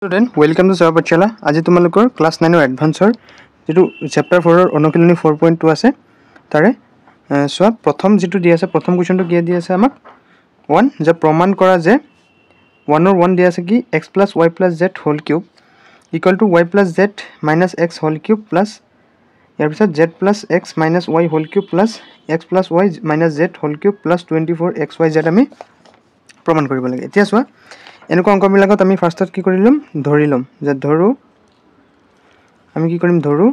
Student, welcome to Seva Pachala. Aji tumalukor class 9 advancer jitu chapter 4 or onokiloni 4.2 ase tare so prothom jitu di ase prothom question to ki di ase amak 1 je proman kora je 1 or 1 di ase ki x plus y plus z whole cube equal to y plus z minus x whole cube plus yar pisat z plus x minus y whole cube plus x plus y minus z whole cube plus 24xyz ami proman koribo lage. Etia so এনেক অঙ্ক বিলাকত আমি ফার্স্টত কি কৰিলম ধৰিলম যে ধৰু আমি কি কৰিম ধৰু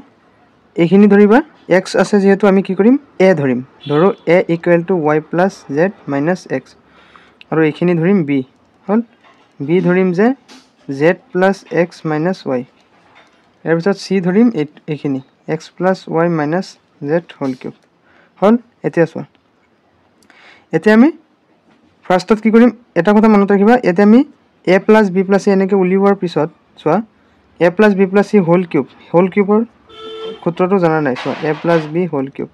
এখিনি ধৰিবা x আছে যেহেতু আমি কি কৰিম a ধৰিম ধৰু a equal to y plus z minus x আৰু এখিনি ধৰিম b হল b ধৰিম যে z plus x minus y এৰ পিছত c ধৰিম এখিনি x plus y minus z whole cube হল এতিয়া সো এতিয়া আমি ফার্স্টত কি কৰিম এটা কথা মনত ৰাখিবা এতিয়া আমি a plus b plus c এনেকে উলিওৱাৰ পিছত সোয়া a plus b plus c whole cube সূত্ৰটো জানা নাই সোয়া a plus b whole cube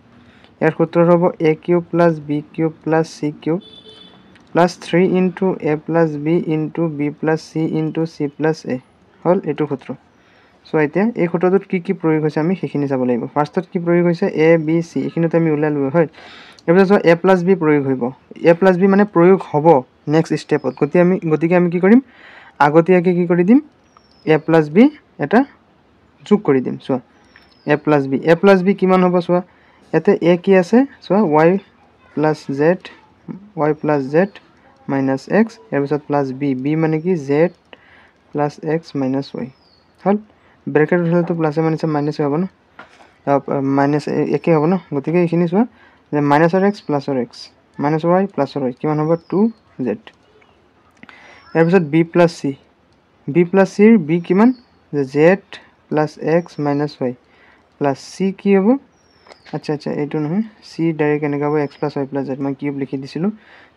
ইয়াৰ সূত্ৰ হ'ব a cube plus b cube plus c cube plus 3 into a plus b into b plus c into c plus a হল এটো সূত্ৰ so এতিয়া এই সূত্ৰটোত কি প্ৰয়োগ হৈছে আমি সেইখিনি চাব লাগিব ফাৰ্ষ্টত কি প্ৰয়োগ হৈছে a b c এখিনিতে আমি উলালো হয় এবাৰ a plus b প্ৰয়োগ হইব a plus b মানে প্ৰয়োগ হ'ব নেক্সট স্টেপত গতিকে আমি কি কৰিম আগতিয়াকে কি কৰি দিম a plus b এটা যোগ কৰি দিম সো a plus b কিমান হ'ব সো এতে a কি আছে so y plus z minus x এর পিছত plus b মানে কি z plus x minus y হল ব্র্যাকেট হলে তো প্লাস মাইনাস মাইনাস হবে না মাইনাস একে হবে না গতিকে এখিনি সো যে minus x plus x minus y plus y কিমান হ'ব 2z এর পিছত b plus c এর b কিমান যে z plus x minus y plus c কি হ'ব আচ্ছা এইটো নহয় c ডাইরেক্ট এনেকা হ'ব x plus y plus z মই কিউব লিখি দিছিলো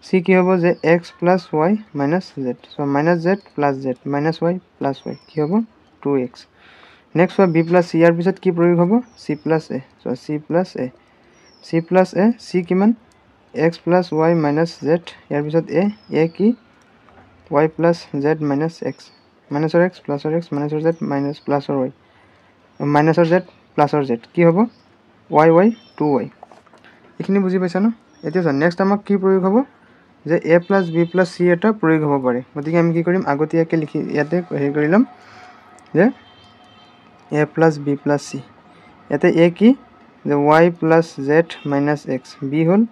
c কি হ'ব যে x plus y minus z so minus z plus z minus y plus y কি হ'ব 2x নেক্সট হ'ব b plus c ইয়াৰ পিছত কি প্ৰয়োগ হ'ব c plus a so c plus a c কিমান x plus y minus z ইয়াৰ পিছত a কি y plus z minus x minus x plus x minus z minus plus y minus z plus z কি হ'ব y 2y এখিনি বুজি পাইছা ন এতিয়া next আমাক কি প্ৰয়োগ হ'ব যে a plus b plus c এটা প্ৰয়োগ হ'ব পাৰে গতিকে আমি কি কৰিম আগতিয়াকে লিখি ইয়াতে হেৰি কৰিলাম যে a plus b plus c ইয়াতে a কি যে y plus z minus x b হল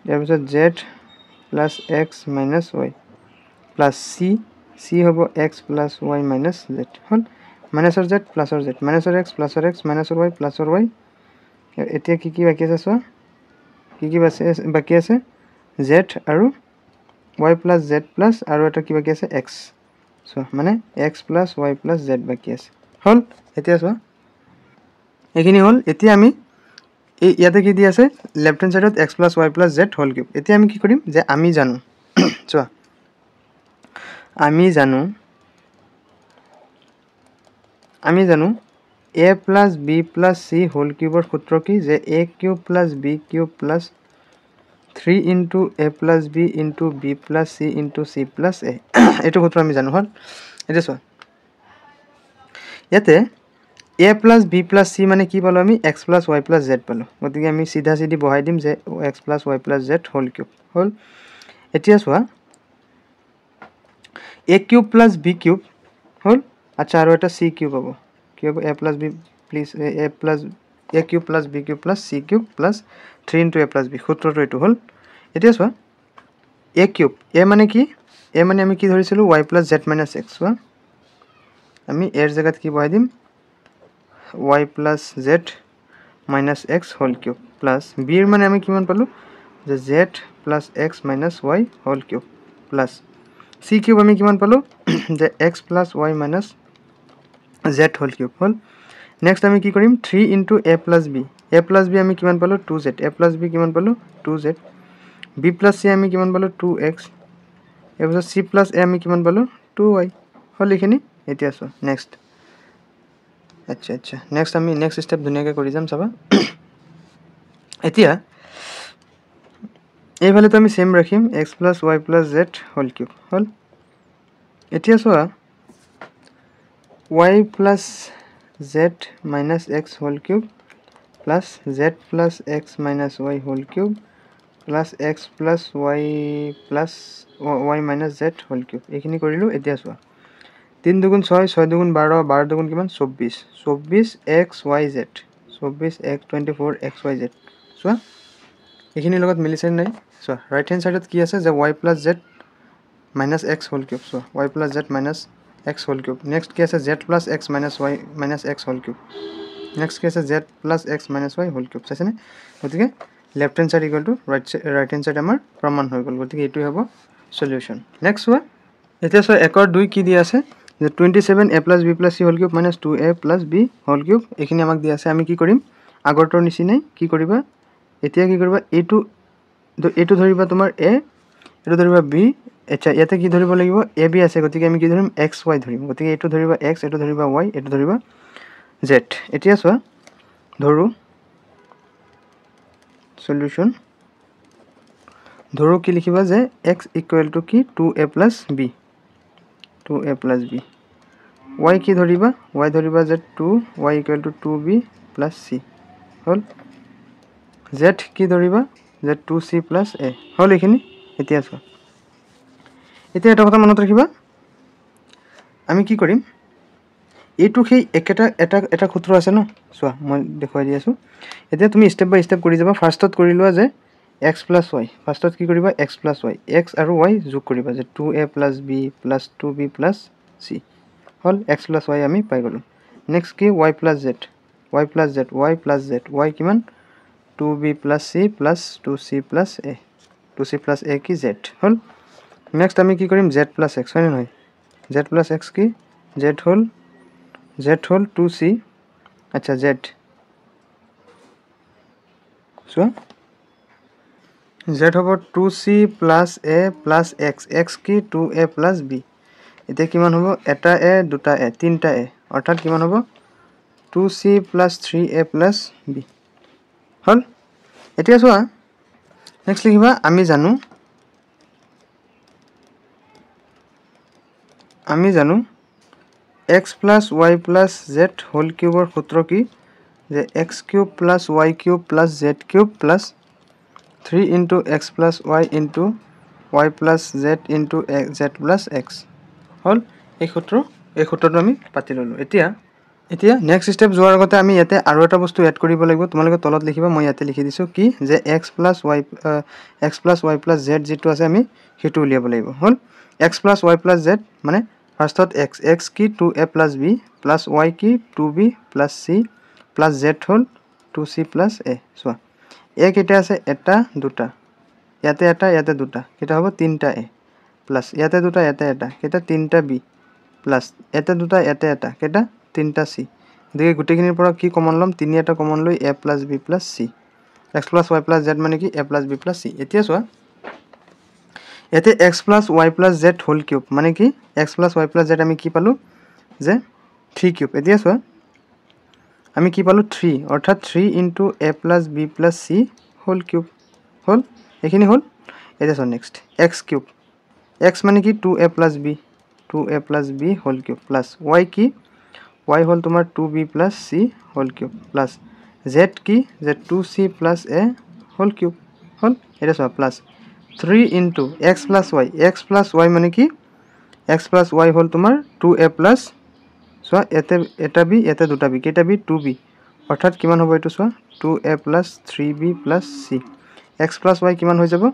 ইয়াৰ পিছত z plus x minus y plus c হ'ব x plus y minus z হল minus z plus z minus x plus x minus y plus y এতিয়া কি বাকি আছে so কি বাকি আছে z আৰু y plus z plus আৰু এটা কি বাকি আছে x সো মানে x plus y plus z বাকি আছে হল এতিয়া সো এখিনি হল এতিয়া আমি এই ইয়াতে কি দি আছে লেফট হ্যান্ড সাইডত x plus y plus z whole cube এতিয়া আমি কি কৰিম যে আমি জানো চোৱা আমি জানো a plus b plus c whole cube এর সূত্র কি যে a cube plus b cube plus 3 into a plus b into b plus c into c plus a এটো সূত্র আমি জানো হল এটা সো ইয়াতে a plus b plus c মানে কি পালো আমি x plus y plus z পালো গতিকে আমি সিধা সিধি বহাই দিম যে x plus y plus z whole cube হল এতিয়া সোয়া a cube plus b cube হল আচ্ছা আৰু এটা c cube হ'ব কি হ'ব a plus b please a cube plus b cube plus c cube plus 3 into a plus b সূত্ৰটো এটো হল এতিয়া সোয়া a cube a মানে কি a মানে আমি কি ধৰিছিলো y plus z minus x সোয়া আমি এর জায়গাত কি বহাই দিম y plus z minus x whole cube plus b এর মানে আমি কিমান পালো যে z plus x minus y whole cube plus c cube আমি কিমান পালো যে x plus y minus z whole cube হল নেক্সট আমি কি কৰিম 3 into a plus b আমি কিমান পালো 2z a plus b কিমান পালো 2z b plus c আমি কিমান পালো 2x এবাৰ c plus a আমি কিমান পালো 2y হল এখিনি এতিয়া সো নেক্সট আচ্ছা নেক্সট আমি নেক্সট স্টেপ ধুনিয়াকে কৰি যাম চাবা এতিয়া এইফালে তো আমি সেম ৰাখিম x plus y plus z whole cube হল এতিয়া সোয়া y plus z minus x whole cube plus z plus x minus y whole cube plus x plus y minus z whole cube এইখিনি কৰিলো এতিয়া চোৱা 3 দুগুণ 6 6 দুগুণ 12 12 দুগুণ কিমান 24 24 xyz 24 x 24 xyz চোৱা এইখিনি লগত মিলিছে নাই চোৱা ৰাইট হ্যান্ড সাইডত কি আছে যে y plus z minus x whole cube চোৱা y plus z minus x whole cube next কি আছে z plus x minus y minus x whole cube next কি আছে z plus x minus y whole cube চাইছেনে গতিকে left hand side equal to right hand side আমাৰ প্ৰমাণ হৈ গ'ল গতিকে এইটোই হ'ব সলিউশন নেক্সট ওয়া এতিয়া চোৱা 1 আৰু 2 কি দিয়া আছে যে 27 a plus b plus c whole cube minus 2a plus b whole cube এইখিনি আমাক দিয়া আছে আমি কি কৰিম আগৰটোৰ নিচিনাই কি কৰিবা এতিয়া কি কৰিবা এইটো ধৰিবা তোমাৰ a এইটো ধৰিবা b আচ্ছা ইয়াতে কি ধৰিব লাগিব a b আছে গতিকে আমি কি ধৰিম x y ধৰিম গতিকে এইটো ধৰিবা x এইটো ধৰিবা y এইটো ধৰিবা z এতিয়া চোৱা ধৰো সলিউশন ধৰো কি লিখিবা যে x equal to কি 2a plus b 2a plus b y কি ধৰিবা y ধৰিবা যে 2 y equal to 2b plus c hall z কি ধৰিবা যে 2c plus a হল এইখিনি এতিয়া চোৱা এতিয়া এটা কথা মনত ৰাখিবা আমি কি কৰিম এইটো সেই এটা সূত্ৰ আছে ন চোৱা মই দেখুৱাই দি আছো এতিয়া তুমি স্টেপ বাই স্টেপ কৰি যাবা ফাৰ্ষ্টত কৰি লোৱা যে x plus y ফাৰ্ষ্টত কি কৰিবা x plus y x আৰু y যোগ কৰিবা যে 2a plus b plus 2b plus c হল x plus y আমি পাই গলো নেক্সট কি y plus z y plus z y plus z y কিমান 2b plus c plus 2c plus a 2c plus a কি z হল next আমি কি কৰিম z plus x হয় নহয় z plus x কি z হল 2c আচ্ছা z so z হ'ব 2c plus a plus x x কি 2a plus b এতিয়া কিমান হ'ব এটা a দুটা a তিনটা a অৰ্থাৎ কিমান হ'ব 2c plus 3a plus b হল এতিয়া চোৱা নেক্সট লিখিবা আমি জানো x plus y plus z whole cube or সূত্ৰ কি যে x cube plus y cube plus z cube plus 3 into x plus y into y plus z into z plus x হল এই সূত্ৰটো আমি পাতি ললো এতিয়া নেক্সট স্টেপ যোৱাৰ আগতে আমি ইয়াতে আৰু এটা বস্তু এড কৰিব লাগিব তোমালোকে তলত লিখিবা মই ইয়াতে লিখি দিছো কি যে x plus y plus z যেটো আছে আমি হেতু উলিয়াব লাগিব হল x plus y plus z মানে ফাৰ্ষ্টত x কি 2a plus b plus y কি 2b plus c plus z hall 2c plus a চোৱা a কেটা আছে এটা দুটা ইয়াতে এটা ইয়াতে দুটা কেটা হ'ব তিনটা a plus ইয়াতে দুটা ইয়াতে এটা কেটা তিনটা b plus ইয়াতে দুটা ইয়াতে এটা কেটা তিনটা c দেখি গুটেখিনিৰ পৰা কি কমন লম তিনি এটা কমন লৈ a plus b plus c x plus y plus z মানে কি a plus b plus c এতিয়া চোৱা এতে x plus y plus z whole cube মানে কি x plus y plus z আমি কি পালো যে 3 cube এতিয়া চোৱা আমি কি পালো 3 অৰ্থাৎ 3 into a plus b plus c whole cube হল এখিনি হল এটা so next x cube x মানে কি 2a plus b whole cube plus y কি y হল তোমাৰ 2b plus c whole cube plus z কি যে 2c plus a whole cube হল এটা so plus 3 into x plus y মানে কি x plus y হল তোমাৰ 2a plus সো এটা b এটা দুটা b কেটা b 2b অৰ্থাৎ কিমান হ'ব এটো so 2a plus 3b plus c x plus y কিমান হৈ যাব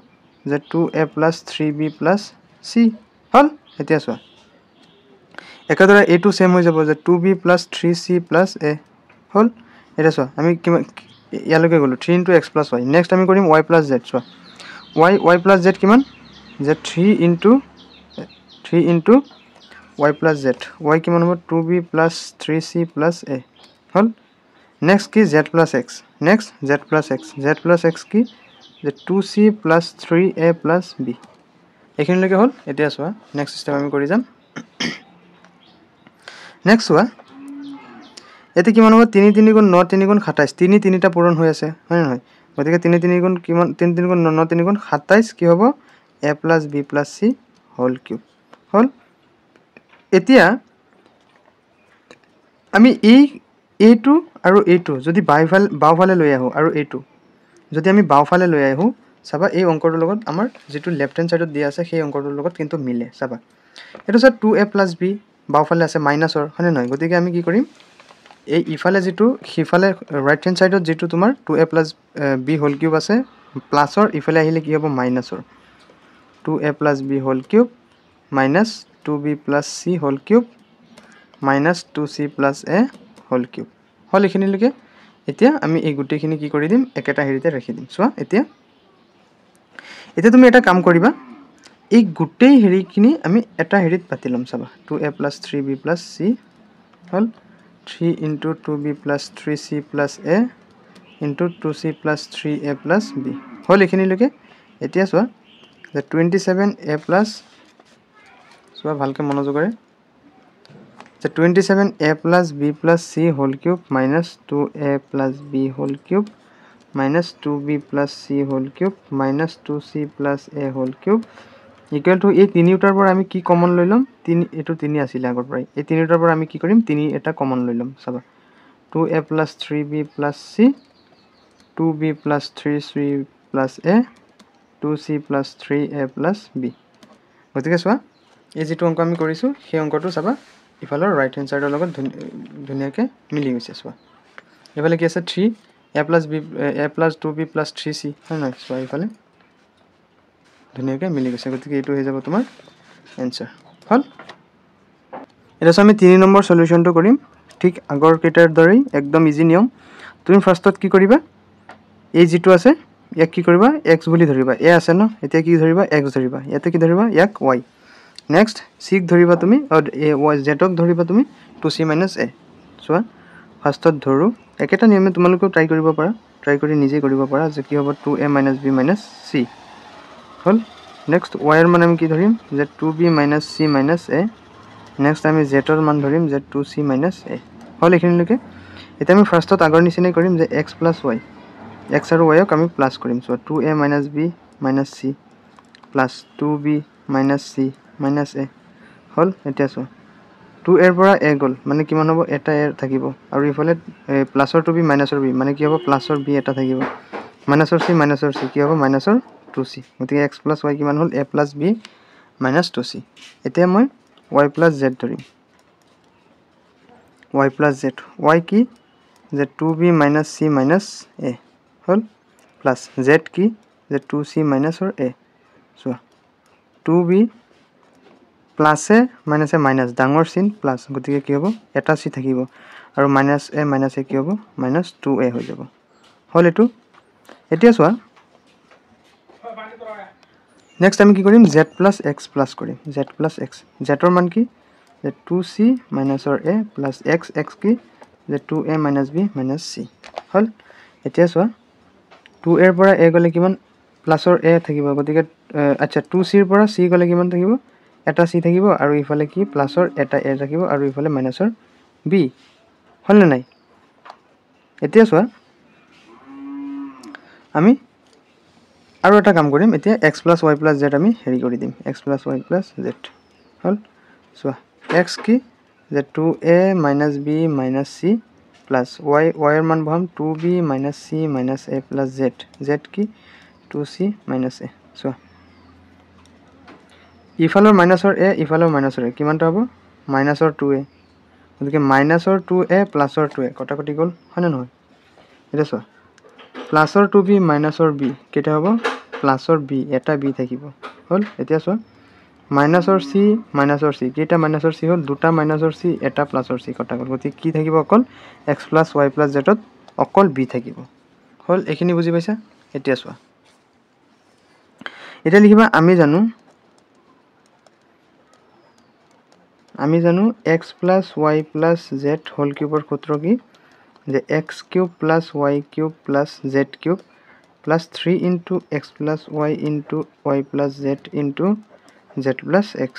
যে 2a plus 3b plus c হল এতিয়া সো একাদৰা a2 সেম হৈ যাব যে 2b plus 3c plus a হল এটা সো আমি ইয়ালৈকে গলো 3 into x plus y next আমি কৰিম y plus z so y plus z কিমান যে 3 into y plus z y কিমান হ'ব 2b plus 3c plus a hall next কি z plus x z plus x কি যে 2c plus 3a plus b এখিনিলৈকে হল এতিয়া চোৱা নেক্সট স্টেপ আমি কৰি যাম নেক্সট চোৱা এতে কিমান হ'ব 3 3 গুণ 9 3 গুণ 27 3 3টা পূৰণ হৈ আছে হয় নহয় গতিকে 3 3 গুণ কিমান 3 3 গুণ 9 3 গুণ 27 কি হ'ব a plus b plus c whole cube হল এতিয়া আমি এই এইটো আৰু এইটো যদি বাওঁফালে লৈ আহোঁ আৰু এইটো যদি আমি বাওঁফালে লৈ আহোঁ চাবা এই অংকটোৰ লগত আমাৰ যিটো লেফ্ট হেণ্ড ছাইডত দিয়া আছে সেই অংকটোৰ লগত কিন্তু মিলে চাবা এইটো চাওক 2a + b বাওঁফালে আছে মাইনাছৰ হয়নে নহয় গতিকে আমি কি কৰিম এই ইফালে যিটো সিফালে ৰাইট হেণ্ড ছাইডত যিটো তোমাৰ 2a + b হোল কিউব আছে প্লাছৰ ইফালে আহিলে কি হ'ব মাইনাছৰ 2a + b whole cube minus 2b + c whole cube minus 2c + a whole cube হ'ল এইখিনিলৈকে এতিয়া আমি এই গোটেইখিনি কি কৰি দিম একেটা হেৰিতে ৰাখি দিম চোৱা এতিয়া তুমি এটা কাম কৰিবা এই গোটেই হেৰিখিনি আমি এটা হেৰিত পাতি ল'ম চাবা 2a + 3b + c হ'ল 3 × 2b + 3c + a × 2c + 3a + b হ'ল এইখিনিলৈকে এতিয়া চোৱা যে 27a + চোৱা ভালকৈ মনোযোগৰে যে 27a + b + c whole cube minus 2a + b whole cube minus 2b + c whole cube minus 2c + a whole cube equal to এই তিনিটাৰ পৰা আমি কি কমন লৈ ল'ম এইটো 3 আছিলে আগৰ পৰাই এই তিনিটাৰ পৰা আমি কি কৰিম 3 এটা কমন লৈ ল'ম চাবা 2a + 3b + c 2b + 3c + a 2c + 3a + b গতিকে চোৱা এই যিটো অংক আমি কৰিছোঁ সেই অংকটো চাবা ইফালৰ ৰাইট হেণ্ড ছাইডৰ লগত ধুনীয়াকৈ মিলি গৈছে চোৱা এইফালে কি আছে 3a + 2b + 3c হয় নহয় চোৱা এইফালে ধুনীয়াকৈ মিলি গৈছে গতিকে এইটো হৈ যাব তোমাৰ এনচাৰ হ'ল এতিয়া আমি 3 নম্বৰ সলিউশনটো কৰিম ঠিক আগৰ কেইটাৰ দৰেই একদম ইজি নিয়ম তুমি ফাৰ্ষ্টত কি কৰিবা এই যিটো আছে ইয়াক কি কৰিবা x বুলি ধৰিবা a আছে ন এতিয়া কি ধৰিবা x ধৰিবা ইয়াতে কি ধৰিবা ইয়াক y নেক্সট c ধৰিবা তুমি z ক ধৰিবা তুমি 2c - a চোৱা ফাৰ্ষ্টত ধৰো একেটা নিয়মে তোমালোকেও ট্ৰাই কৰিব পাৰা ট্ৰাই কৰি নিজে কৰিব পাৰা যে কি হ'ব 2a - b - c হ'ল নেক্সট y ৰ মান আমি কি ধৰিম যে 2b - c - a নেক্সট আমি z ৰ মান ধৰিম যে 2c - a হ'ল এইখিনিলৈকে এতিয়া আমি ফাৰ্ষ্টত আগৰ নিচিনাই কৰিম যে x + y x আৰু y ক আমি প্লাছ কৰিম চ' 2a - b - c plus 2b - c - a হ'ল এতিয়া চোৱা 2a ৰ পৰা a গ'ল মানে কিমান হ'ব এটা a থাকিব আৰু ইফালে প্লাছৰ 2b মাইনাছৰ b মানে কি হ'ব প্লাছৰ b এটা থাকিব মাইনাছৰ c কি হ'ব মাইনাছৰ 2c গতিকে x + y কিমান হ'ল a + b - 2c এতিয়া মই y + z ধৰিম y + z y কি যে 2b - c - a হ'ল প্লাছ z কি যে 2c - a চোৱা 2b প্লাছে মাইনাছে মাইনাছ ডাঙৰ চিন প্লাছ গতিকে কি হ'ব এটা c থাকিব আৰু -a কি হ'ব -2a হৈ যাব হ'ল এইটো এতিয়া চোৱা নেক্সট আমি কি কৰিম z + x প্লাছ কৰিম z + x z ৰ মান কি যে 2c - a প্লাছ x কি যে 2a - b - c হ'ল এতিয়া চোৱা 2a ৰ পৰা a গ'লে কিমান প্লাছৰ a থাকিব গতিকে আচ্ছা 2c ৰ পৰা c গ'লে কিমান থাকিব এটা c থাকিব আৰু ইফালে কি প্লাছৰ এটা a থাকিব আৰু ইফালে মাইনাছৰ b হ'লনে নাই এতিয়া চোৱা আমি আৰু এটা কাম কৰিম এতিয়া x + y + z আমি হেৰি কৰি দিম x + y + z হ'ল চোৱা x কি যে 2a - b - c plus y ৰ মান বহাম 2b - c - a plus z কি 2c - a চোৱা ইফালৰ মাইনাছৰ a ইফালৰ মাইনাছৰ a কিমানটা হ'ব মাইনাছৰ 2a গতিকে মাইনাছৰ 2a প্লাছৰ 2a কটাকটি গ'ল হয়নে নহয় এতিয়া চোৱা প্লাছৰ 2b মাইনাছৰ b কেইটা হ'ব প্লাছৰ b এটা b থাকিব হ'ল এতিয়া চোৱা মাইনাছৰ c কেইটা মাইনাছৰ c হ'ল দুটা মাইনাছৰ c এটা প্লাছৰ c কটা গ'ল গতিকে কি থাকিব অকল x + y + z ত অকল b থাকিব হ'ল এইখিনি বুজি পাইছা এতিয়া চোৱা এতিয়া লিখিবা আমি জানো x + y + z হোল কিউবৰ সূত্ৰ কি যে x³ + y³ + z³ plus 3 × x + y × y + z × z + x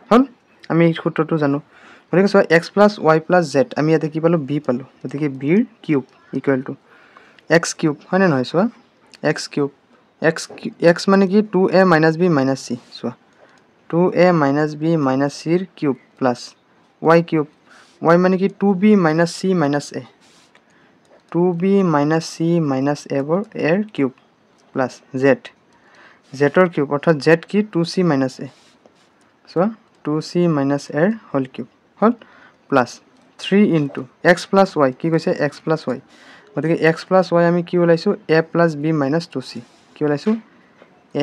হ'ল আমি এই সূত্ৰটো জানো গতিকে চোৱা x + y + z আমি ইয়াতে কি পালোঁ b পালোঁ গতিকে b ৰ কিউব ইকুৱেল টু x³ হয়নে নহয় চোৱা x³ x মানে কি 2a - b - c চোৱা 2a - b - c ৰ কিউব প্লাছ y³ y মানে কি 2b minus c minus a 2b minus c minus a বৰ এৰ কিউব প্লাস z ৰ কিউব অৰ্থাৎ z কি 2c minus a so 2c minus a ৰ হোল কিউব হল plus 3 into x plus y কি কৈছে x plus y গতিকে x plus y আমি কি ওলাইছো a plus b minus 2c কি ওলাইছো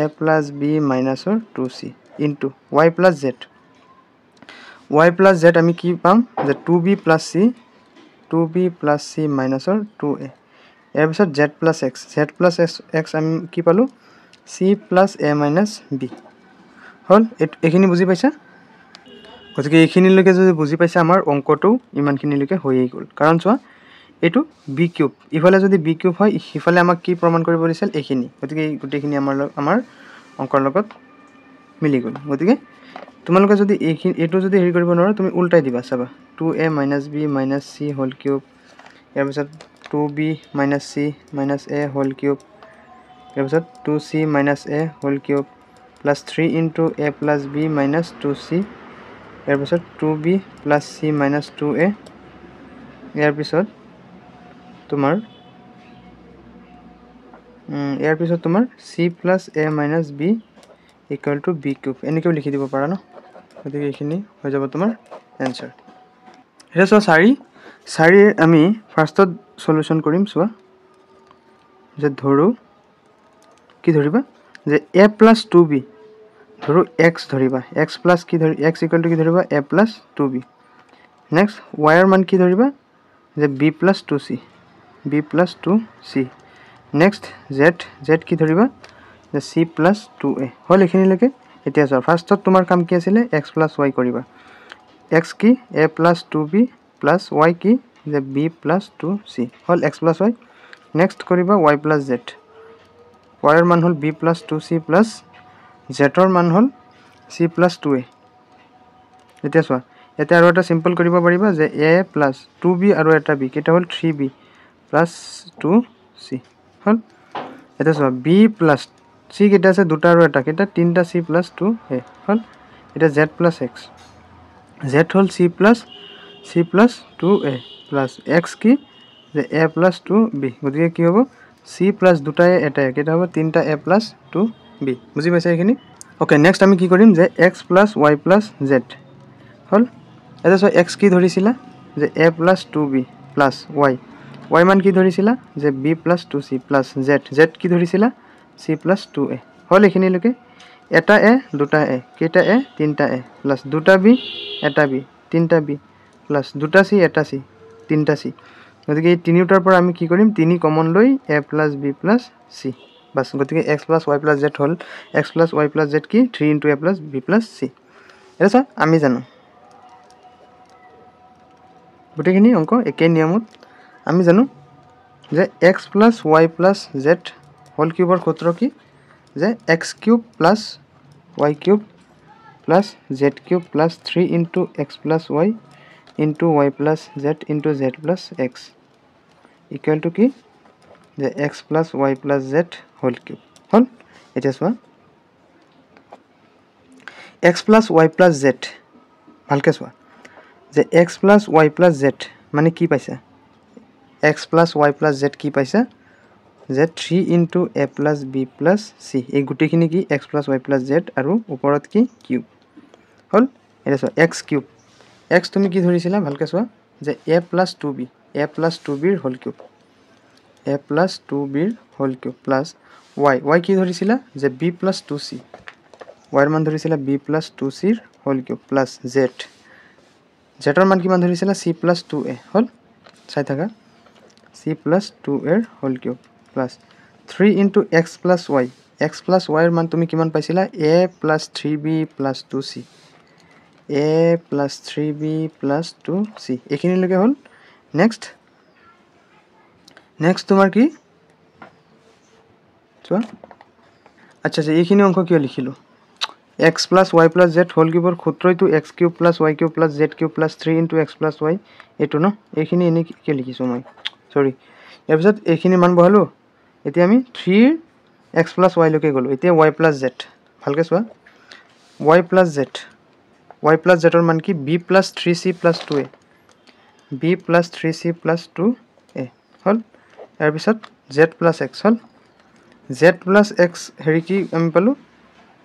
a plus b minus 2c into y plus z আমি কি পাম যে 2b plus c minus 2a ইয়াৰ পিছত z plus x আমি কি পালো c plus a minus b হল এখিনি বুজি পাইছা গতিকে এইখিনিলৈকে যদি বুজি পাইছা আমাৰ অংকটো ইমানখিনিলৈকে হৈয়ে গ'ল কাৰণ চোৱা এটো b কিউব ইফালে যদি b কিউব হয় ইফালে আমাক কি প্ৰমাণ কৰিব দিছিল এইখিনি গতিকে এই গোটেইখিনি আমাৰ অংকৰ লগত মিলি গ'ল গতিকে তোমালোকে যদি এটো যদি হেৰি কৰিব নোৱাৰা তুমি উল্টাই দিবা চাবা 2a minus b minus c whole cube ইয়াৰ পিছত 2b minus c minus a whole cube ইয়াৰ পিছত 2c minus a whole cube plus 3 into a plus b minus 2c ইয়াৰ পিছত 2b plus c minus 2a ইয়াৰ পিছত তোমাৰ c plus a minus b equal to b cube এনেকৈ লিখি দিব পাৰা ন গতিকে এইখিনি হৈ যাব তোমাৰ आंसर এটা চোৱা চাৰি আমি ফাৰ্স্টত সলিউশন কৰিম চোৱা যে ধৰো কি ধৰিবা যে a plus 2b ধৰো x ধৰিবা x plus কি ধৰি x equal to কি ধৰিবা a plus 2b next y এৰ মান কি ধৰিবা যে b plus 2c next z কি ধৰিবা যে c plus 2a হল এখিনিলৈকে এতিয়া চোৱা ফাৰ্স্টত তোমাৰ কাম কি আছিল x plus y কৰিবা x কি a plus 2b plus y কি যে b plus 2c হল x plus y নেক্সট কৰিবা y plus z y এর মান হল b plus 2c plus z এর মান হল c plus 2a এতিয়া চোৱা এটা আৰু এটা সিম্পল কৰিব পাৰিবা যে a plus 2b আৰু এটা b কেটা হল 3b plus 2c হল এটা চোৱা b plus c কেটা আছে দুটা আৰু এটা কেটা তিনটা c plus 2a হল এটা z plus x z হল c plus 2a plus x কি যে a plus 2b গতিকে কি হ'ব c plus দুটা a এটা কেটা হ'ব তিনটা a plus 2b বুজি পাইছা এখিনি ওকে নেক্সট আমি কি কৰিম যে x plus y plus z হল এটা সো x কি ধৰিছিলা যে a plus 2b plus y মান কি ধৰিছিলা যে b plus 2c plus z কি ধৰিছিলা c plus 2a হল এখিনিলৈকে এটা a দুটা a কেটা a তিনটা a plus দুটা b এটা b তিনটা b plus দুটা c এটা c তিনটা c গতিকে এই তিনিটাৰ পৰা আমি কি কৰিম তিনি কমন লৈ a plus b plus c বাস গতিকে x plus y plus z হল x plus y plus z কি 3 into a plus b plus c এটা আমি জানো গোটেইখিনি অংক একে নিয়মত আমি জানো যে x plus y plus z whole কিউবৰ সূত্ৰ কি যে x cube plus y cube plus z cube plus 3 into x plus y into y plus z into z plus x equal to কি যে x plus y plus z whole cube হল এটা চোৱা x plus y plus z ভালকে চোৱা যে x plus y plus z মানে কি পাইছা x plus y plus z কি পাইছা যে 3 into a plus b plus c এই গুটেখিনি কি x plus y plus z আৰু ওপৰত কি কিউব হল এটা চোৱা x কিউব x তুমি কি ধৰিছিলা ভালকে চোৱা যে a plus 2b ৰ whole cube a plus 2b ৰ হোল কিউব plus y কি ধৰিছিলা যে b plus 2c y এৰ মান ধৰিছিলা b plus 2c ৰ হোল কিউব plus z এৰ মান কিমান ধৰিছিলা c plus 2a হল চাই থাকা c plus 2a ৰ whole cube plus 3 into x plus y এর মান তুমি কিমান পাইছিলা a plus 3b plus 2c a plus 3b plus 2c এখিনিলৈকে hall next তোমাৰ কি চোৱা আচ্ছা এইখিনি অংক কিয় লিখিলো x plus y plus z whole কিউবৰ সূত্ৰটো x cube plus y cube plus z cube plus 3 into x plus y এটো ন এইখিনি এনে কি লিখিছো মই সৰি ইয়াৰ পিছত এইখিনি মান বহালো এতিয়া আমি 3 x plus y লৈকে গলো এতিয়া y plus z ভালকে চোৱা y plus z এর মান কি b plus 3c plus 2a b plus 3c plus 2a হল ইয়াৰ পিছত z plus x হল z plus x হেৰি কি আমি পালো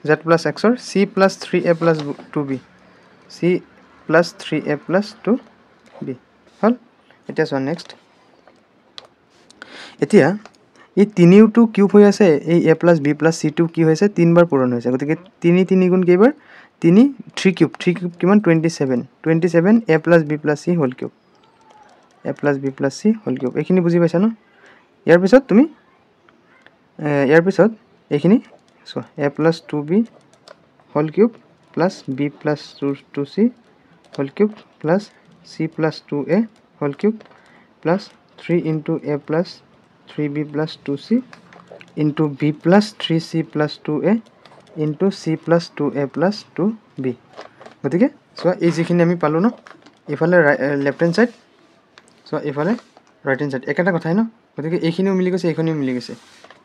z plus x or c plus 3a plus 2b c plus 3a plus 2b হল এটা সো নেক্সট এতিয়া এই তিনিটো cube হৈ আছে এই a plus b plus c2 কি হৈছে তিনবাৰ পূৰণ হৈছে গতিকে 3 3 গুণ কেইবাৰ 3 3 কিউব কিমান 27 a plus b plus c whole cube a plus b plus c whole cube এইখিনি বুজি পাইছা ন ইয়াৰ পিছত তুমি এইখিনি so a plus 2b whole cube plus b plus 2c whole cube plus c plus 2a whole cube plus 3 into a plus 3b plus 2c into b plus 3c plus 2a into c plus 2a plus 2b গতিকে so এই যিখিনি আমি পালো ন ইফালে left hand side so ইফালে right hand side একটা কথাই ন গতিকে এইখিনিও মিলি গৈছে এইখিনিও মিলি গৈছে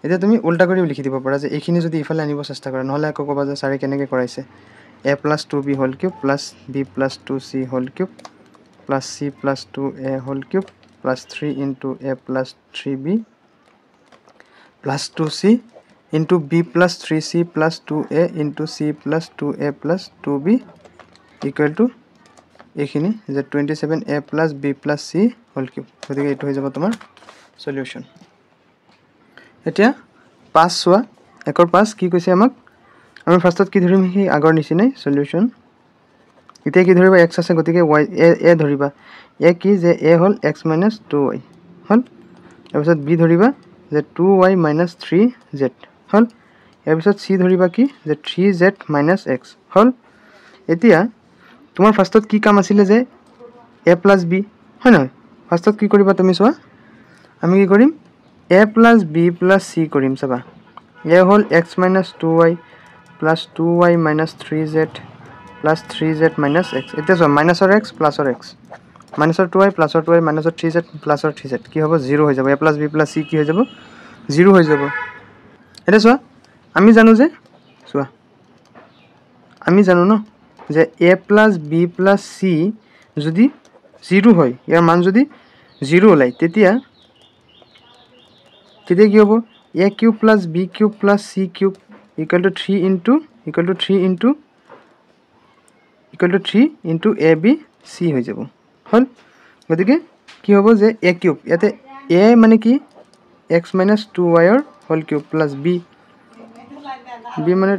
এতিয়া তুমি উল্টা কৰি লিখি দিব পাৰা যে এইখিনি যদি ইফালে আনিব চেষ্টা কৰা নহলে আকৌ কবা যে সাৰে কেনেকৈ কৰাইছে a plus 2b whole cube plus b plus 2c whole cube plus c plus 2a whole cube plus 3 into a plus 3b plus 2c into b plus 3c plus 2a into c plus 2a plus 2b equal to এইখিনি যে 27a plus b plus c whole cube গতিকে এইটো হৈ যাব তোমাৰ solution এতিয়া 5 সোয়া একৰ 5 কি কৈছে আমাক আমি ফাৰ্স্টত কি ধৰিম হি আগৰ নিচিনাই সলিউশন এতিয়া কি ধৰিবা x আছে গতিকে y a ধৰিবা a কি যে a হল x - 2y হল তাৰপিছত b ধৰিবা যে 2y - 3z হল ইয়াৰ পিছত c ধৰিবা কি যে 3z - x হল এতিয়া তোমাৰ ফাৰ্স্টত কি কাম আছিল যে a plus b হয় নহয় ফাৰ্স্টত কি কৰিবা তুমি চোৱা আমি কি কৰিম a plus b plus c কৰিম চাবা a hall x - 2y plus 2y - 3z plus 3z - x এটা চোৱা minusৰ x plusৰ x minusৰ 2y plusৰ 2y minusৰ 3z plusৰ 3z কি হ'ব 0 হৈ যাব a plus b plus c কি হৈ যাব 0 হৈ যাব এটা চোৱা আমি জানো যে চোৱা আমি জানো ন যে a plus b plus c যদি 0 হয় ইয়াৰ মান যদি 0 ওলাই তেতিয়া কি হ'ব a cube plus b cube plus c cube equal to 3 into ab c হৈ যাব হল গতিকে কি হ'ব যে a cube ইয়াতে a মানে কি x - 2y ৰ হোল কিউব plus b মানে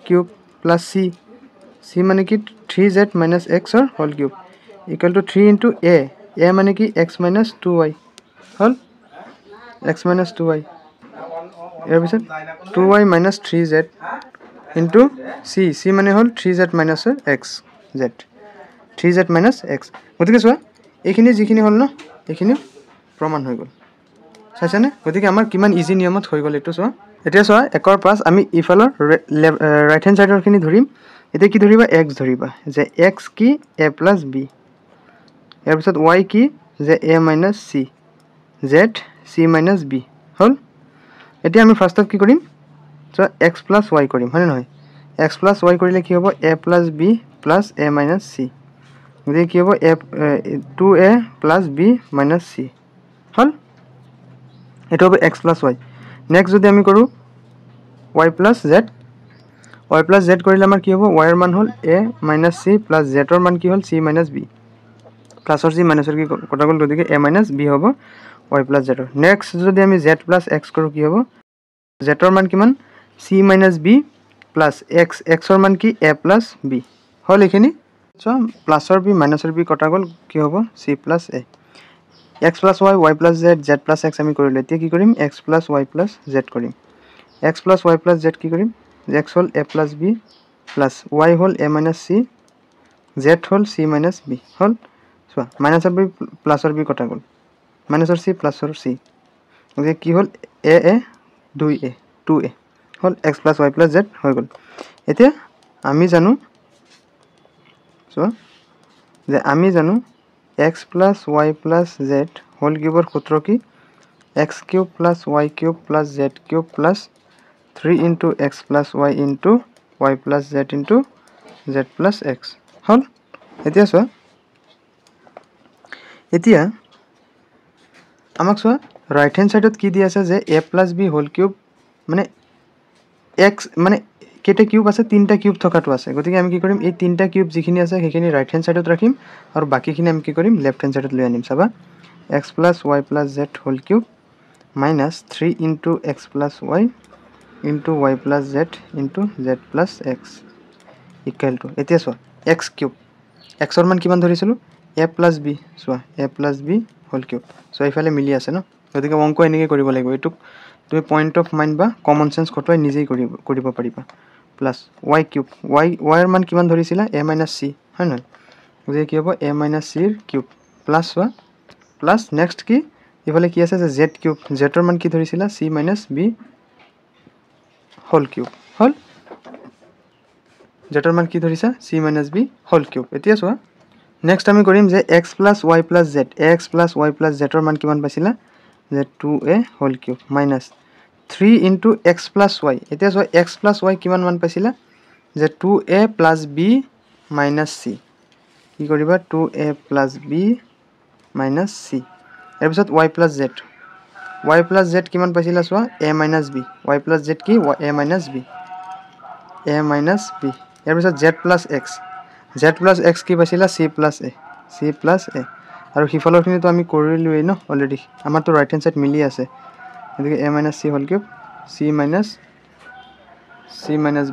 কিউব plus c মানে কি 3z - x ৰ whole cube equal to 3 into a মানে কি x - 2y হল x - 2y ইয়াৰ পিছত 2y - 3z into c মানে হল 3z - x z 3z - x গতিকে চোৱা এইখিনি যিখিনি হল ন এইখিনি প্ৰমাণ হৈ গল চাইছানে গতিকে আমাৰ কিমান ইজি নিয়মত হৈ গল এটো চোৱা এতিয়া চোৱা একৰ 5 আমি ইফালৰ ৰাইট হ্যান্ড সাইডৰ খিনি ধৰিম এতিয়া কি ধৰিবা x ধৰিবা যে x কি a plus b ইয়াৰ পিছত y কি যে a minus c z c minus b হল এতিয়া আমি ফাৰ্স্টত কি কৰিম সো x plus y কৰিম হয় নহয় x plus y কৰিলে কি হ'ব a plus b plus a minus c গতিকে কি হ'ব 2a plus b minus c হল এটো হ'ব x plus y নেক্সট যদি আমি কৰো y plus z কৰিলে আমাৰ কি হ'ব y ৰ মান হ'ল a minus c plus z ৰ মান কি হ'ল c minus b প্লাসৰ c মাইনাসৰ কি কটা গল গতিকে a minus b হ'ব y plus z ৰ নেক্সট যদি আমি z plus x কৰো কি হ'ব z ৰ মান কিমান c minus b plus x ৰ মান কি a plus b হল এখিনি সো প্লাসৰ b মাইনাসৰ b কটা গল কি হ'ব c plus a x plus y plus z plus x আমি কৰিলে এতিয়া কি কৰিম x plus y plus z কৰিম x plus y plus z কি কৰিম x হল a plus b plus y হল a minus c z হল c minus b হল সো মাইনাসৰ b প্লাসৰ b কটা গল মাইনাসৰ c প্লাসৰ c গতিকে কি হল a 2a hall x plus y plus z হৈ গল এতিয়া আমি জানো সো যে আমি জানো x plus y plus z whole কিউবৰ সূত্ৰ কি x cube plus y cube plus z cube plus 3 into x plus y into y plus z into z plus x হল এতিয়া সো এতিয়া আমাক চোৱা ৰাইট হ্যান্ড সাইডত কি দি আছে যে a + b হোল কিউব মানে x মানে কেটা কিউব আছে তিনটা কিউব থকাটো আছে গতিকে আমি কি কৰিম এই তিনটা কিউব যিখিনি আছে সেইখিনি ৰাইট হ্যান্ড সাইডত ৰাখিম আৰু বাকিখিনি আমি কি কৰিম লেফট হ্যান্ড সাইডত লৈ আনিম চাবা x + y + z whole cube minus 3 into x plus y into y plus z into z plus x equal to এতিয়া চোৱা x কিউব x ৰ মান কিমান ধৰিছিলো a plus b চোৱা a plus b whole cube so ইফালে মিলি আছে ন গতিকে অংক এনেকৈ কৰিব লাগিব এটু তুমি পয়েন্ট অফ মাইন্ড বা কমন সেন্স খটুৱাই নিজেই কৰিব পাৰিবা প্লাস y কিউব y ৰ মান কিমান ধৰিছিলা a - c হয় নহয় গতিকে কি হ'ব a - c ৰ কিউব প্লাস চোৱা প্লাস নেক্সট কি ইফালে কি আছে যে z কিউব z ৰ মান কি ধৰিছিলা c - b হোল কিউব হল z ৰ মান কি ধৰিছা c - b হোল কিউব এতিয়া চোৱা নেক্সট আমি কৰিম যে x + y + z x + y + z ৰ মান কিমান পাইছিলা যে 2a whole cube minus 3 into x + y এতিয়া চোৱা x + y কিমান মান পাইছিলা যে 2a + b - c কি কৰিবা 2a + b - c এৰ পিছত y + z y + z কিমান পাইছিলা চোৱা a - b y + z কি a - b এর পিছত z + x z + x কি পাইছিলা c + a আৰু হিফালৰখিনি তো আমি কৰিলোই ন অলৰেডি আমাৰ তো ৰাইট হ্যান্ড সাইড মিলি আছে এদিকে a - c whole cube c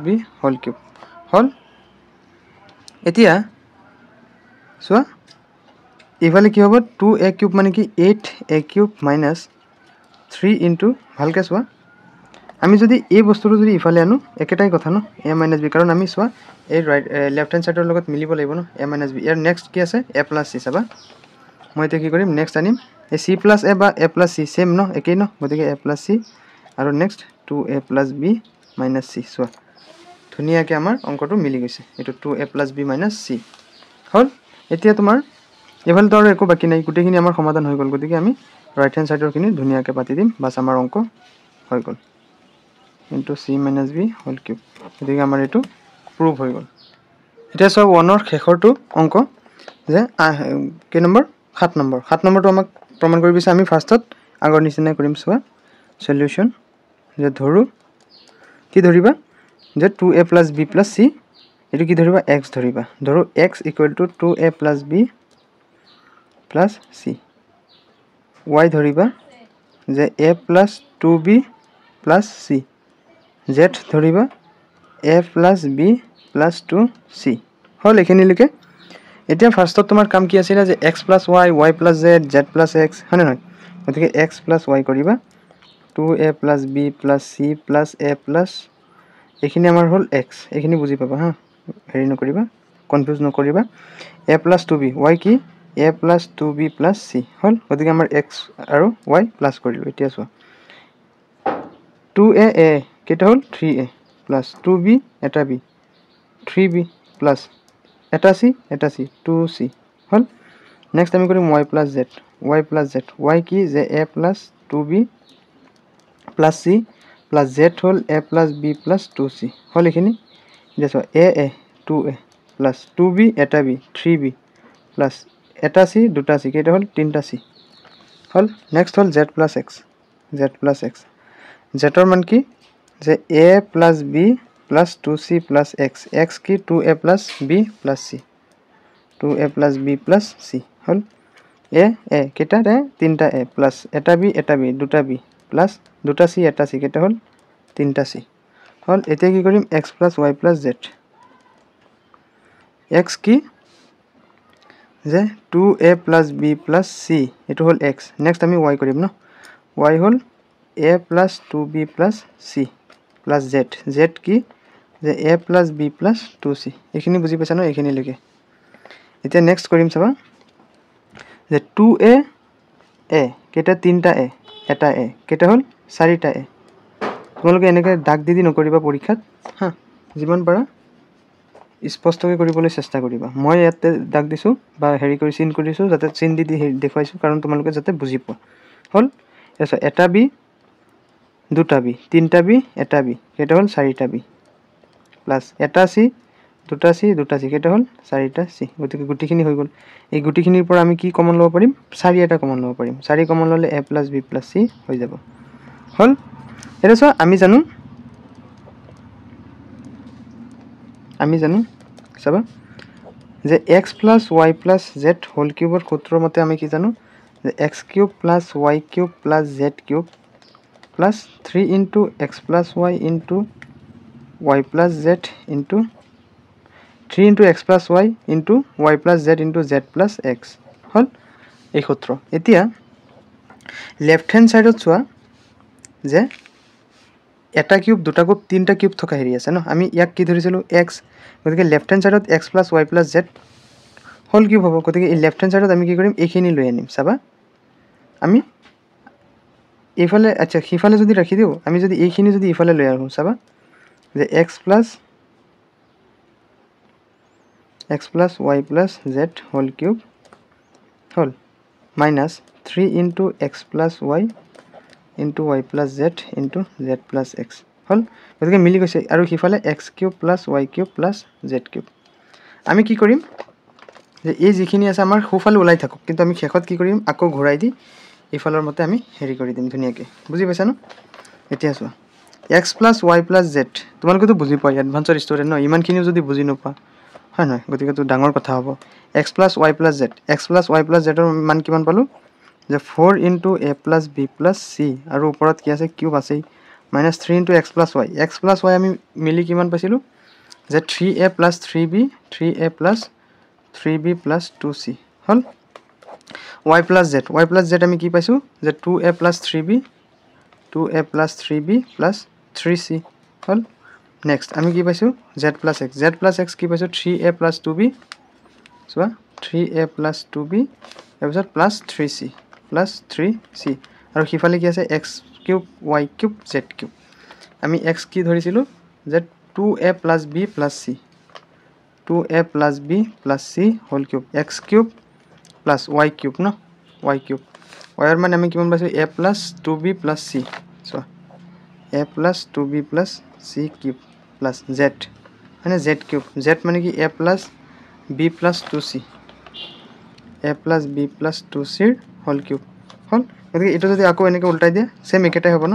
- b whole cube হল এতিয়া চোৱা ইফালে কি হ'ব 2a কিউব মানে কি 8a কিউব minus 3 into ভালকে চোৱা আমি যদি এই বস্তুটো যদি ইফালে আনো একেটাই কথা ন a - b কাৰণ আমি চোৱা এই ৰাইট লেফট হ্যান্ড সাইডৰ লগত মিলিব লাগিব ন a - b ইয়াৰ নেক্সট কি আছে a + c চাবা মই এতিয়া কি কৰিম নেক্সট আনিম এই c + a বা a + c সেম ন একেই ন গতিকে a + c আৰু নেক্সট 2a + b - c চোৱা ধুনিয়াকে আমাৰ অংকটো মিলি গৈছে এটো 2a + b - c হল এতিয়া তোমাৰ এফালে তো আৰু একো বাকি নাই গুটেখিনি আমাৰ সমাধান হৈ গল গতিকে আমি ৰাইট হ্যান্ড সাইডৰ খিনি ধুনিয়াকে পাতি দিম বাস আমাৰ অংক হৈ গল into c - b whole cube গতিকে আমাৰ এটো প্ৰুভ হৈ গল এতিয়া সব 1 ৰ শেষৰটো অংক যে কে নম্বৰ 7 নম্বৰটো আমাক প্ৰমাণ কৰি দিছে আমি ফাৰ্ষ্টত আগৰ নিচিনা কৰিম চোৱা সলিউশন যে ধৰু কি ধৰিবা যে 2a + b + c এটো কি ধৰিবা x ধৰিবা ধৰু x = 2a + b plus c y ধৰিবা যে a plus 2b plus c z ধৰিবা a plus b plus 2c হল এখিনিলৈকে এতিয়া ফাৰ্ষ্টত তোমাৰ কাম কি আছিল যে x plus y y plus z z plus x হয়নে নহয় গতিকে x plus y কৰিবা 2a plus b plus c plus a plus এখিনি আমাৰ হল x এখিনি বুজি পাবা হা হেৰি নকৰিবা কনফিউজ নকৰিবা a plus 2b y কি a plus 2b plus c হল গতিকে আমাৰ x আৰু y প্লাস কৰিলো এতিয়া চোৱা 2a কেটা হল 3a plus 2b এটা b 3b plus এটা c 2c হল নেক্সট আমি কৰিম y plus z y কি যে a plus 2b plus c plus z hall a plus b plus 2c হল এখিনি দেখো a 2a plus 2b এটা b 3b plus এটা c দুটা c কেটা হল তিনটা c হল নেক্সট হল z plus x z ৰ মান কি যে a plus b plus 2c plus x x কি 2a plus b plus c 2a plus b plus c hall a কেটা রে তিনটা a plus এটা b দুটা b plus দুটা c এটা c কেটা হল তিনটা c হল এতিয়া কি কৰিম x plus y plus z x কি যে 2a plus b plus c এটো হল x নেক্সট আমি y কৰিম ন y হল a plus 2b plus c plus z কি যে a plus b plus 2c এখিনি বুজি পাইছা ন এখিনি লৈকে এতিয়া নেক্সট কৰিম চাবা যে 2a কেটা তিনটা a এটা a কেটা হল চাৰিটা a তোমালোকে এনেকৈ দাগ দি নকৰিবা পৰীক্ষাত হা যিমান পাৰা স্পষ্টকৈ কৰিবলৈ চেষ্টা কৰিবা মই ইয়াতে দাগ দিছো বা হেৰি কৰি চিন কৰিছো যাতে চিন দি দেখুৱাইছো কাৰণ তোমালোকে যাতে বুজি পোৱা হল এছা এটা b দুটা b তিনটা b এটা b কেটা হল চাৰিটা b প্লাস এটা c দুটা চি কেইটা হ'ল 4টা চি গতিকে গুটিখিনি হৈ গ'ল এই গুটিখিনিৰ পৰা আমি কি কমন ল'ব পাৰিম 4 এটা কমন ল'ব পাৰিম 4 কমন ল'লে a + b + c হৈ যাব হ'ল এটা চোৱা আমি জানো চাবা যে x + y + z হোল কিউবৰ সূত্ৰৰ মতে আমি কি জানো যে x³ + y³ + z³ plus 3 into x plus y into y plus z into 3 into x plus y into y plus z into z plus x হল এই সূত্র এতিয়া লেফট হ্যান্ড সাইডত চোৱা যে এটা কিউব দুটা কিউব তিনটা কিউব থকা হেৰি আছে ন আমি ইয়াক কি ধৰিছিলো x গতিকে লেফট হ্যান্ড সাইডত x plus y plus z whole cube হ'ব গতিকে এই লেফট হ্যান্ড সাইডত আমি কি কৰিম এইখিনি লৈ আনিম চাবা আমি এইফালে আচ্ছা সিফালে যদি ৰাখি দিও আমি যদি এইখিনি যদি ইফালে লৈ আহো চাবা যে x plus y plus z whole cube whole minus 3 into x plus y into y plus z into z plus x whole গতিকে মিলি গৈছে আৰু সিফালে x³ plus y³ plus z³ আমি কি কৰিম যে এই যিখিনি আছে আমাৰ সোফালে ওলাই থাকক কিন্তু আমি শেষত কি কৰিম আকৌ ঘূৰাই দি ইফালৰ মতে আমি হেৰি কৰি দিম ধুনিয়াকে বুজি পাইছা ন এতিয়া চোৱা x plus y plus z তোমালোকেতো বুজি পাই এডভান্সৰ ষ্টুডেন্ট ন ইমানখিনিও যদি বুজি নোপোৱা হয় নহয় গতিকে তো ডাঙৰ কথা হ'ব x plus y plus z x plus y plus z ৰ মান কিমান পালো যে 4 into a plus b plus c আৰু ওপৰত কি আছে কিউব আছে minus 3 into x plus y আমি মিলি কিমান পাইছিলো যে 3a plus 3b 3a plus 3b plus 2c হল y plus z আমি কি পাইছো যে 2a plus 3b 2a plus 3b plus 3c হল নেক্সট আমি কি পাইছো z plus x কি পাইছো 3a plus 2b so 3a plus 2b তাৰপিছত plus 3c plus 3c আৰু সিফালে কি আছে x³ y³ z³ আমি x কি ধৰিছিলো যে 2a plus b plus c 2a plus b plus c whole cube x³ plus y³ ন y³ y ৰ মানে আমি কিমান পাইছো a plus 2b plus c so a plus 2b plus c cube plus z মানে z³ z মানে কি a plus b plus 2c a plus b plus 2c whole cube হল গতিকে এটা যদি আকৌ এনেকৈ উল্টাই দিয়া সেম একেটাই হ'ব ন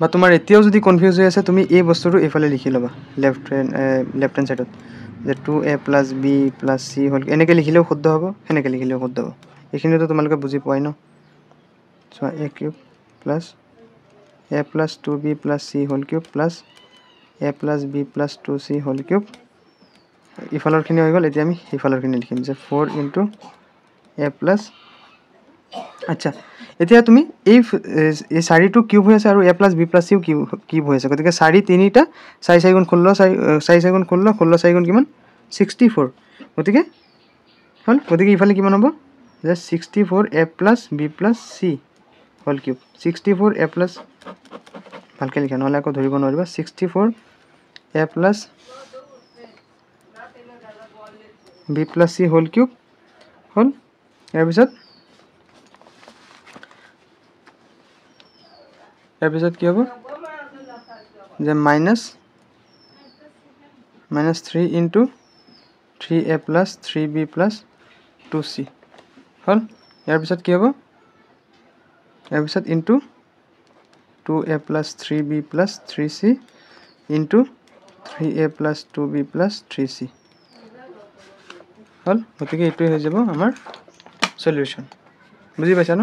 বা তোমাৰ এতিয়াও যদি কনফিউজ হৈ আছে তুমি এই বস্তুটো এফালে লিখি লবা লেফট হ্যান্ড সাইডত যে 2a plus b plus c whole এনেকৈ লিখিলেও শুদ্ধ হ'ব এনেকৈ লিখিলেও শুদ্ধ হ'ব এইখিনিতো তোমালোকে বুজি পোৱাই ন so a³ plus a plus 2b plus c whole cube plus a plus b plus 2c whole cube ইফালৰখিনি হৈ গ'ল এতিয়া আমি ইফালৰখিনি লিখিম যে 4 into a plus আচ্ছা এতিয়া তুমি এই 4টো কিউব হৈ আছে আৰু a plus b plus c cube হৈ আছে গতিকে 4 তিনিটা 4 4 গুণ 16 4 4 গুণ 16 16 4 গুণ কিমান 64 গতিকে হল গতিকে ইফালে কিমান হ'ব যে 64 a plus b plus c whole cube 64 a plus ভালকৈ লিখা নহ'লে আকৌ ধৰিব নোৱাৰিবা 64 a plus b plus c whole cube হল ইয়াৰ পিছত কি হ'ব যে minus 3 into 3a plus 3b plus 2c হল ইয়াৰ পিছত কি হ'ব ইয়াৰ পিছত into 2a plus 3b plus 3c into 3a plus 2b plus 3c হল গতিকে এইটোৱে হৈ যাব আমাৰ সলিউশন বুজি পাইছা ন